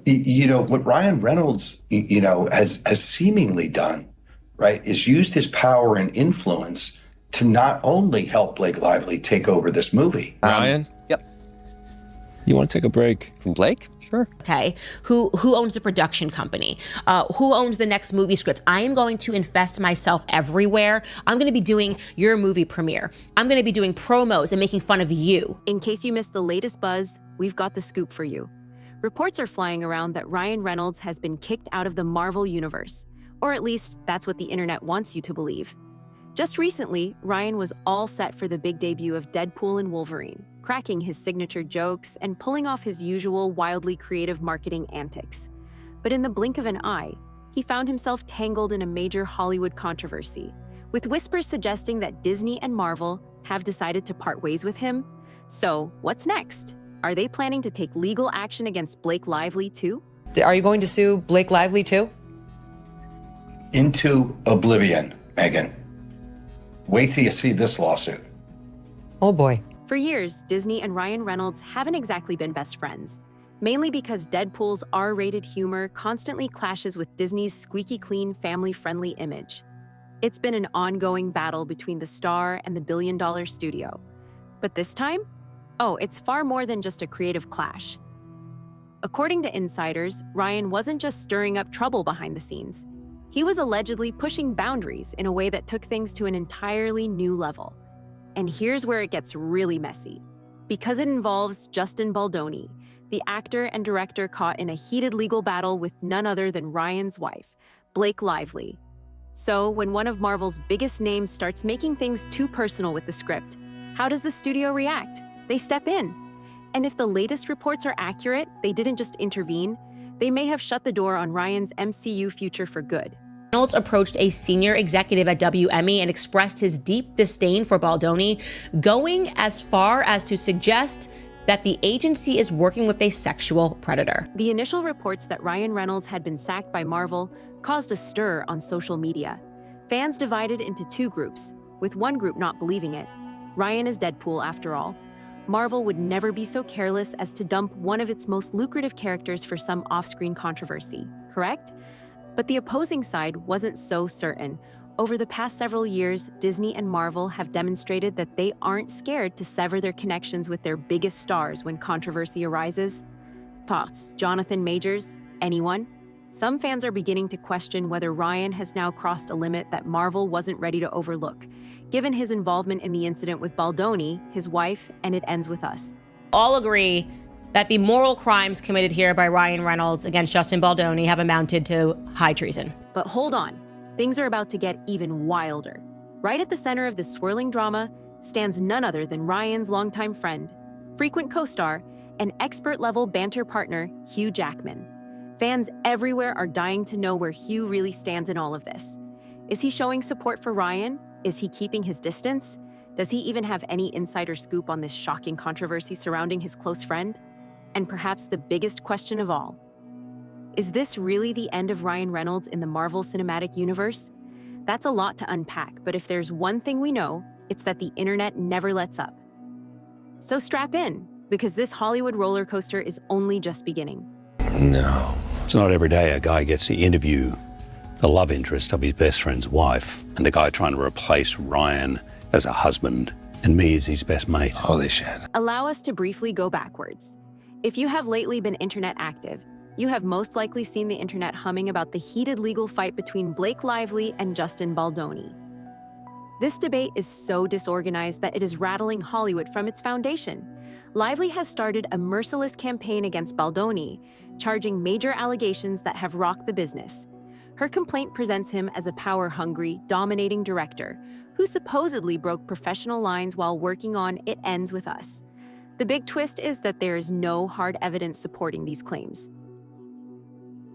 What Ryan Reynolds, has seemingly done, right, is used his power and influence to not only help Blake Lively take over this movie. Ryan? Yep. You want to take a break? From Blake? Sure. Okay, who owns the production company? Who owns the next movie script? I am going to invest myself everywhere. I'm going to be doing your movie premiere. I'm going to be doing promos and making fun of you. In case you missed the latest buzz, we've got the scoop for you. Reports are flying around that Ryan Reynolds has been kicked out of the Marvel universe, or at least that's what the internet wants you to believe. Just recently, Ryan was all set for the big debut of Deadpool and Wolverine, cracking his signature jokes and pulling off his usual wildly creative marketing antics. But in the blink of an eye, he found himself tangled in a major Hollywood controversy, with whispers suggesting that Disney and Marvel have decided to part ways with him. So, what's next? Are they planning to take legal action against Blake Lively too? Are you going to sue Blake Lively too? Into oblivion, Megan. Wait till you see this lawsuit. Oh boy. For years, Disney and Ryan Reynolds haven't exactly been best friends, mainly because Deadpool's R-rated humor constantly clashes with Disney's squeaky clean, family-friendly image. It's been an ongoing battle between the star and the billion-dollar studio. But this time? Oh, it's far more than just a creative clash. According to insiders, Ryan wasn't just stirring up trouble behind the scenes. He was allegedly pushing boundaries in a way that took things to an entirely new level. And here's where it gets really messy. Because it involves Justin Baldoni, the actor and director caught in a heated legal battle with none other than Ryan's wife, Blake Lively. So, when one of Marvel's biggest names starts making things too personal with the script, how does the studio react? They step in. And if the latest reports are accurate, they didn't just intervene, they may have shut the door on Ryan's MCU future for good. Reynolds approached a senior executive at WME and expressed his deep disdain for Baldoni, going as far as to suggest that the agency is working with a sexual predator. The initial reports that Ryan Reynolds had been sacked by Marvel caused a stir on social media. Fans divided into two groups, with one group not believing it. Ryan is Deadpool, after all. Marvel would never be so careless as to dump one of its most lucrative characters for some off-screen controversy, correct? But the opposing side wasn't so certain. Over the past several years, Disney and Marvel have demonstrated that they aren't scared to sever their connections with their biggest stars when controversy arises. Thoughts, Jonathan Majors? Anyone? Some fans are beginning to question whether Ryan has now crossed a limit that Marvel wasn't ready to overlook, given his involvement in the incident with Baldoni, his wife, and It Ends With Us. All agree that the moral crimes committed here by Ryan Reynolds against Justin Baldoni have amounted to high treason. But hold on, things are about to get even wilder. Right at the center of this swirling drama stands none other than Ryan's longtime friend, frequent co-star, and expert-level banter partner, Hugh Jackman. Fans everywhere are dying to know where Hugh really stands in all of this. Is he showing support for Ryan? Is he keeping his distance? Does he even have any insider scoop on this shocking controversy surrounding his close friend? And perhaps the biggest question of all, is this really the end of Ryan Reynolds in the Marvel Cinematic Universe? That's a lot to unpack, but if there's one thing we know, it's that the internet never lets up. So strap in, because this Hollywood roller coaster is only just beginning. No. It's not every day a guy gets to interview the love interest of his best friend's wife, and the guy trying to replace Ryan as a husband and me as his best mate. Holy shit. Allow us to briefly go backwards. If you have lately been internet active, you have most likely seen the internet humming about the heated legal fight between Blake Lively and Justin Baldoni. This debate is so disorganized that it is rattling Hollywood from its foundation. Lively has started a merciless campaign against Baldoni, charging major allegations that have rocked the business. Her complaint presents him as a power-hungry, dominating director who supposedly broke professional lines while working on It Ends With Us. The big twist is that there is no hard evidence supporting these claims.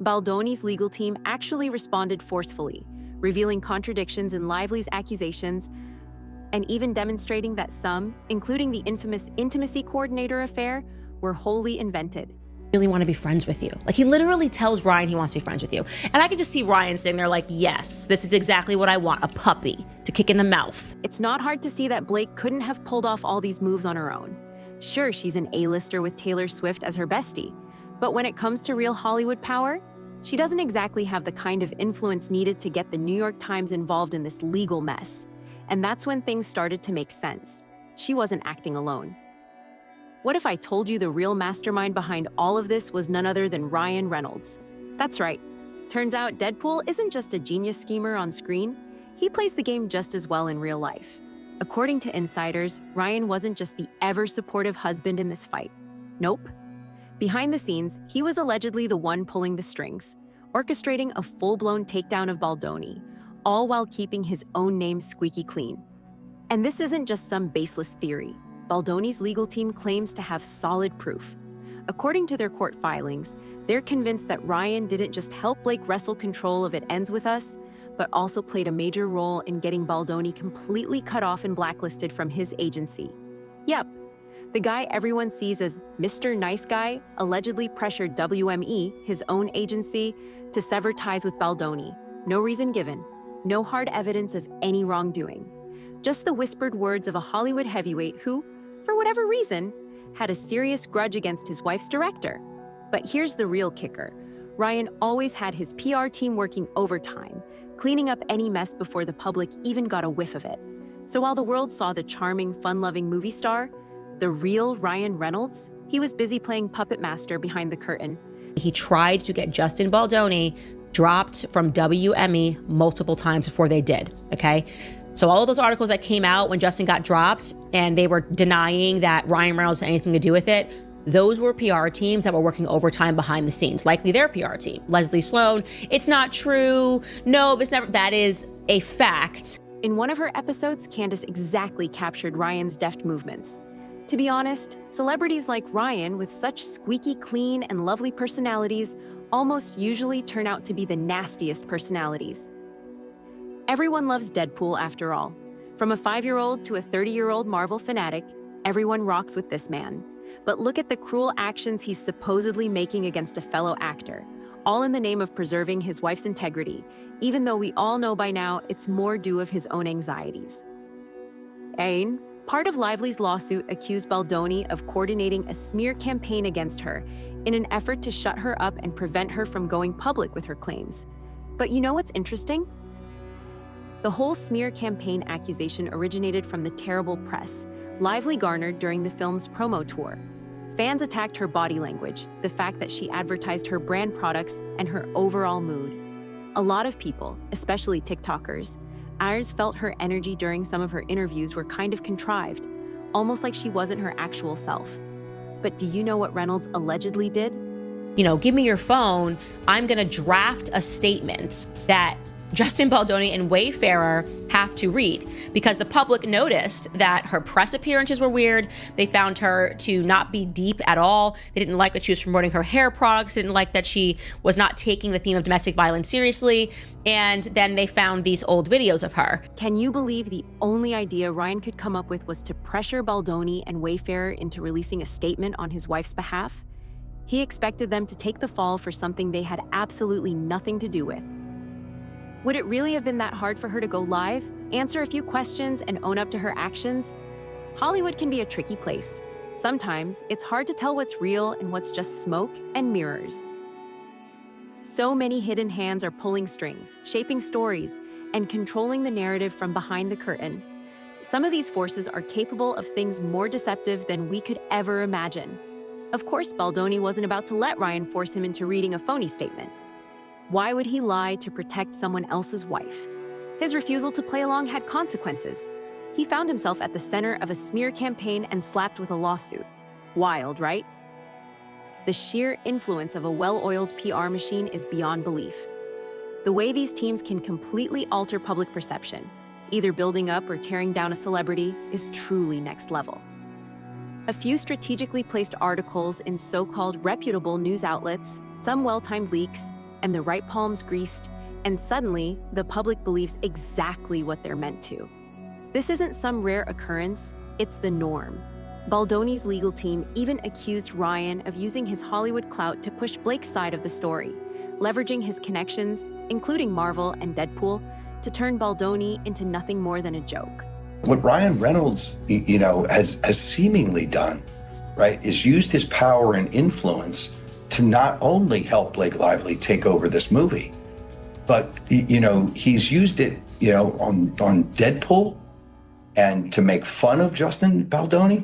Baldoni's legal team actually responded forcefully, revealing contradictions in Lively's accusations and even demonstrating that some, including the infamous intimacy coordinator affair, were wholly invented. Really want to be friends with you. Like, he literally tells Ryan he wants to be friends with you. And I could just see Ryan sitting there like, yes, this is exactly what I want, a puppy to kick in the mouth. It's not hard to see that Blake couldn't have pulled off all these moves on her own. Sure, she's an A-lister with Taylor Swift as her bestie, But when it comes to real Hollywood power, she doesn't exactly have the kind of influence needed to get the New York Times involved in this legal mess. And that's when things started to make sense. She wasn't acting alone. What if I told you the real mastermind behind all of this was none other than Ryan Reynolds? That's right. Turns out Deadpool isn't just a genius schemer on screen, he plays the game just as well in real life. According to insiders, Ryan wasn't just the ever-supportive husband in this fight. Nope. Behind the scenes, he was allegedly the one pulling the strings, orchestrating a full-blown takedown of Baldoni, all while keeping his own name squeaky clean. And this isn't just some baseless theory. Baldoni's legal team claims to have solid proof. According to their court filings, they're convinced that Ryan didn't just help Blake wrestle control of It Ends With Us, but also played a major role in getting Baldoni completely cut off and blacklisted from his agency. Yep, the guy everyone sees as Mr. Nice Guy allegedly pressured WME, his own agency, to sever ties with Baldoni. No reason given, no hard evidence of any wrongdoing. Just the whispered words of a Hollywood heavyweight who, for whatever reason, had a serious grudge against his wife's director. But here's the real kicker. Ryan always had his PR team working overtime, cleaning up any mess before the public even got a whiff of it. So while the world saw the charming, fun-loving movie star, the real Ryan Reynolds, he was busy playing puppet master behind the curtain. He tried to get Justin Baldoni dropped from WME multiple times before they did, okay? So all of those articles that came out when Justin got dropped and they were denying that Ryan Reynolds had anything to do with it, those were PR teams that were working overtime behind the scenes, likely their PR team. Leslie Sloan, it's not true. No, it's never. That is a fact. In one of her episodes, Candace exactly captured Ryan's deft movements. To be honest, celebrities like Ryan with such squeaky clean and lovely personalities almost usually turn out to be the nastiest personalities. Everyone loves Deadpool after all. From a 5-year-old to a 30-year-old Marvel fanatic, everyone rocks with this man. But look at the cruel actions he's supposedly making against a fellow actor, all in the name of preserving his wife's integrity, even though we all know by now it's more due of his own anxieties. Ain, part of Lively's lawsuit, accused Baldoni of coordinating a smear campaign against her in an effort to shut her up and prevent her from going public with her claims. But you know what's interesting? The whole smear campaign accusation originated from the terrible press Lively garnered during the film's promo tour. Fans attacked her body language, the fact that she advertised her brand products, and her overall mood. A lot of people, especially TikTokers, Ayers felt her energy during some of her interviews were kind of contrived, almost like she wasn't her actual self. But do you know what Reynolds allegedly did? You know, give me your phone. I'm going to draft a statement that Justin Baldoni and Wayfarer have to read, because the public noticed that her press appearances were weird. They found her to not be deep at all. They didn't like that she was promoting her hair products, didn't like that she was not taking the theme of domestic violence seriously. And then they found these old videos of her. Can you believe the only idea Ryan could come up with was to pressure Baldoni and Wayfarer into releasing a statement on his wife's behalf? He expected them to take the fall for something they had absolutely nothing to do with. Would it really have been that hard for her to go live, answer a few questions, and own up to her actions? Hollywood can be a tricky place. Sometimes it's hard to tell what's real and what's just smoke and mirrors. So many hidden hands are pulling strings, shaping stories, and controlling the narrative from behind the curtain. Some of these forces are capable of things more deceptive than we could ever imagine. Of course, Baldoni wasn't about to let Ryan force him into reading a phony statement. Why would he lie to protect someone else's wife? His refusal to play along had consequences. He found himself at the center of a smear campaign and slapped with a lawsuit. Wild, right? The sheer influence of a well-oiled PR machine is beyond belief. The way these teams can completely alter public perception, either building up or tearing down a celebrity, is truly next level. A few strategically placed articles in so-called reputable news outlets, some well-timed leaks, and the right palms greased, and suddenly the public believes exactly what they're meant to. This isn't some rare occurrence, it's the norm. Baldoni's legal team even accused Ryan of using his Hollywood clout to push Blake's side of the story, leveraging his connections, including Marvel and Deadpool, to turn Baldoni into nothing more than a joke. What Ryan Reynolds, has seemingly done, right, is used his power and influence to not only help Blake Lively take over this movie, but, he's used it, on Deadpool and to make fun of Justin Baldoni.